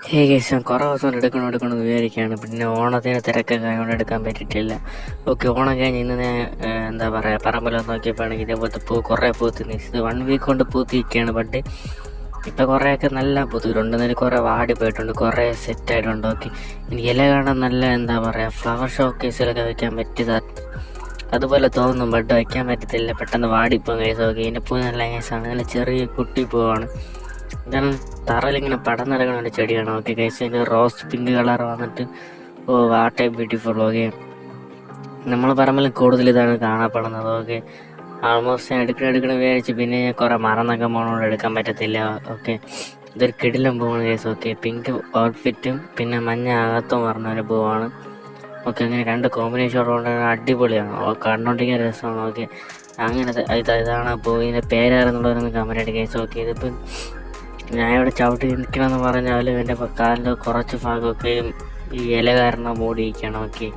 Guys ഞാൻ കുറേ ദിവസം എടുക്കണമെന്ന് വിചാരിക്കുകയാണ്. പിന്നെ ഓണത്തിന് തിരക്കൊക്കെ ആയതുകൊണ്ട് എടുക്കാൻ പറ്റിയിട്ടില്ല. ഓക്കെ, ഓണം കഴിഞ്ഞ് ഇന്ന് ഞാൻ എന്താ പറയുക പറമ്പിലൊന്ന് നോക്കിയപ്പോഴാണെങ്കിൽ ഇതേപോലത്തെ കുറേ പൂത്ത് ഇത് 1 വീക്ക് കൊണ്ട് പൂത്തിരിക്കുകയാണ്. ബട്ട് ഇപ്പോൾ കുറേയൊക്കെ നല്ല പൂത്തിട്ടുണ്ട്. എന്നാലും കുറേ വാടി പോയിട്ടുണ്ട്, കുറേ സെറ്റായിട്ടുണ്ട്. ഓക്കെ, എനിക്ക് ഇല കാണാൻ നല്ല എന്താ പറയുക ഫ്ലവർ ഷോക്കേസിലൊക്കെ വയ്ക്കാൻ പറ്റിയത് അതുപോലെ തോന്നും. ബട്ട് വയ്ക്കാൻ പറ്റത്തില്ല, പെട്ടെന്ന് വാടിപ്പോകും ഗൈസ്. ഓക്കെ, ഇതിൻ്റെ പൂ നല്ല ഗൈസാണ്, നല്ല ചെറിയ കുട്ടി പൂവാണ്. ഇതാണ് തറയിലിങ്ങനെ പടർന്നിറങ്ങുന്ന ഒരു ചെടിയാണ്. ഓക്കെ ഗൈസ്, അതിൻ്റെ റോസ് പിങ്ക് കളർ വന്നിട്ട് വാട്ട് എ ബ്യൂട്ടിഫുൾ. ഓക്കെ, നമ്മൾ പറമ്പിൽ കൂടുതൽ ഇതാണ് കാണപ്പെടുന്നത്. ഓക്കെ, ആൾമോസ്റ്റ് ഞാൻ എടുക്കണം വിചാരിച്ച്, പിന്നെ ഞാൻ കുറേ മറന്നൊക്കെ പോകണോണ്ട് എടുക്കാൻ പറ്റത്തില്ല. ഓക്കെ, ഇതൊരു കിടിലം പൂവാണ് ഗൈസ്. ഓക്കെ, പിങ്ക് ഔട്ട്ഫിറ്റും പിന്നെ മഞ്ഞ അകത്തും പറഞ്ഞൊരു പൂവാണ്. ഓക്കെ, അങ്ങനെ രണ്ട് കോമ്പിനേഷൻ ഉള്ളതുകൊണ്ട് അടിപൊളിയാണ്, കണ്ടോണ്ടിരിക്കാൻ രസമാണ്. ഓക്കെ, അങ്ങനത്തെ ഇതാണ് ആ പൂവിൻ്റെ പേരാണെന്നുള്ളവരൊന്ന് കമൻറ്റ് അടി ഗൈസ്. ഓക്കെ, ഇതിപ്പം ഞാൻ ഇവിടെ ചവിട്ടി നിൽക്കണമെന്ന് പറഞ്ഞാലും എൻ്റെ കാലിൻ്റെ കുറച്ച് ഭാഗമൊക്കെ ഈ ഇല കാരണം മൂടിയിരിക്കണം. ഓക്കെ.